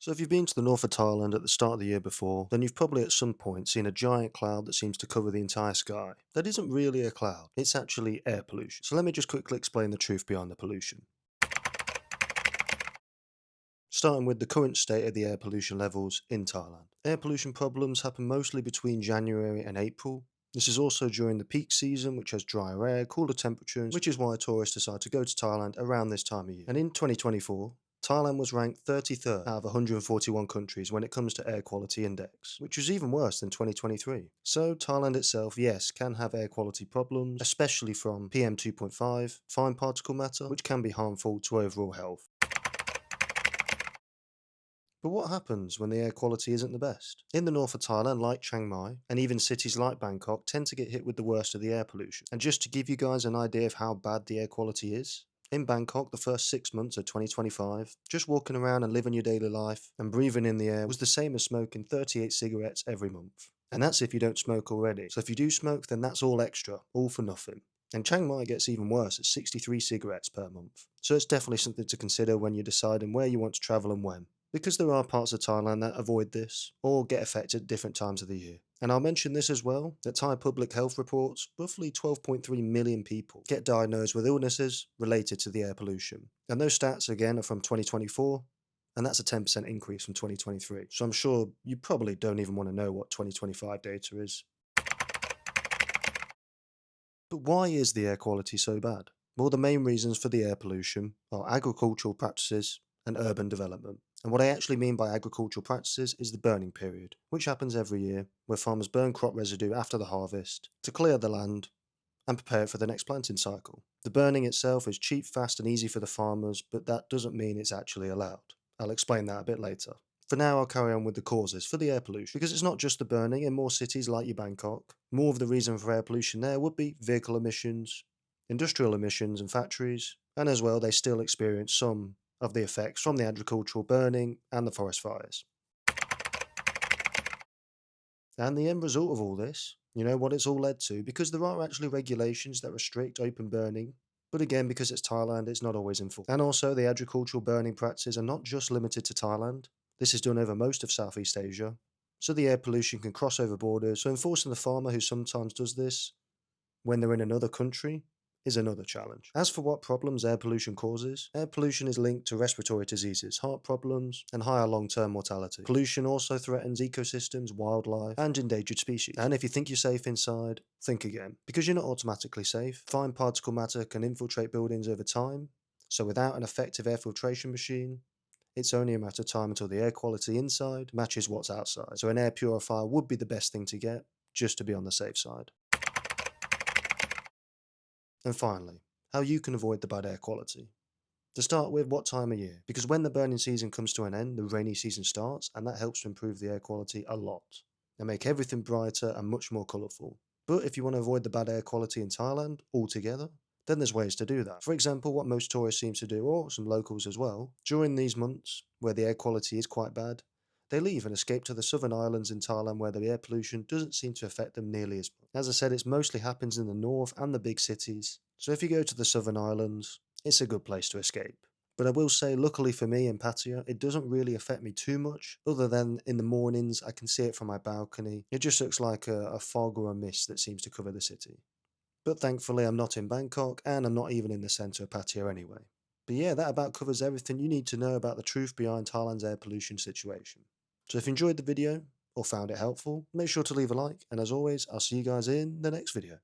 So if you've been to the north of Thailand at the start of the year before, then you've probably at some point seen a giant cloud that seems to cover the entire sky. That isn't really a cloud, it's actually air pollution. So let me just quickly explain the truth behind the pollution. Starting with the current state of the air pollution levels in Thailand. Air pollution problems happen mostly between January and April. This is also during the peak season, which has drier air, cooler temperatures, which is why tourists decide to go to Thailand around this time of year. And in 2024, Thailand was ranked 33rd out of 141 countries when it comes to air quality index, which was even worse than 2023. So Thailand itself, yes, can have air quality problems, especially from PM 2.5, fine particle matter, which can be harmful to overall health. But what happens when the air quality isn't the best? In the north of Thailand, like Chiang Mai, and even cities like Bangkok, tend to get hit with the worst of the air pollution. And just to give you guys an idea of how bad the air quality is, in Bangkok, the first 6 months of 2025, just walking around and living your daily life and breathing in the air was the same as smoking 38 cigarettes every month. And that's if you don't smoke already. So if you do smoke, then that's all extra, all for nothing. And Chiang Mai gets even worse at 63 cigarettes per month. So it's definitely something to consider when you're deciding where you want to travel and when, because there are parts of Thailand that avoid this or get affected at different times of the year. And I'll mention this as well, that Thai public health reports roughly 12.3 million people get diagnosed with illnesses related to the air pollution. And those stats again are from 2024, and that's a 10% increase from 2023. So I'm sure you probably don't even want to know what 2025 data is. But why is the air quality so bad? Well, the main reasons for the air pollution are agricultural practices and urban development. And what I actually mean by agricultural practices is the burning period, which happens every year, where farmers burn crop residue after the harvest to clear the land and prepare it for the next planting cycle. The burning itself is cheap, fast, and easy for the farmers, but that doesn't mean it's actually allowed. I'll explain that a bit later. For now, I'll carry on with the causes for the air pollution, because it's not just the burning. In more cities like your Bangkok, more of the reason for air pollution there would be vehicle emissions, industrial emissions and factories, and as well they still experience some of the effects from the agricultural burning and the forest fires. And the end result of all this, what it's all led to, because there are actually regulations that restrict open burning, but again, because it's Thailand, it's not always in full. And also, the agricultural burning practices are not just limited to Thailand. This is done over most of Southeast Asia, so the air pollution can cross over borders. So enforcing the farmer who sometimes does this when they're in another country is another challenge. As for what problems air pollution causes, air pollution is linked to respiratory diseases, heart problems, and higher long-term mortality. Pollution also threatens ecosystems, wildlife, and endangered species. And if you think you're safe inside, think again, because you're not automatically safe. Fine particle matter can infiltrate buildings over time, so without an effective air filtration machine, it's only a matter of time until the air quality inside matches what's outside. So an air purifier would be the best thing to get, just to be on the safe side. And finally, how you can avoid the bad air quality. To start with, what time of year? Because when the burning season comes to an end, the rainy season starts, and that helps to improve the air quality a lot and make everything brighter and much more colourful. But if you want to avoid the bad air quality in Thailand altogether, then there's ways to do that. For example, what most tourists seem to do, or some locals as well, during these months where the air quality is quite bad, they leave and escape to the southern islands in Thailand where the air pollution doesn't seem to affect them nearly as much. As I said, it mostly happens in the north and the big cities, so if you go to the southern islands, it's a good place to escape. But I will say, luckily for me in Pattaya, it doesn't really affect me too much, other than in the mornings I can see it from my balcony. It just looks like a fog or a mist that seems to cover the city. But thankfully I'm not in Bangkok, and I'm not even in the centre of Pattaya anyway. But yeah, that about covers everything you need to know about the truth behind Thailand's air pollution situation. So if you enjoyed the video, or found it helpful, make sure to leave a like, and as always, I'll see you guys in the next video.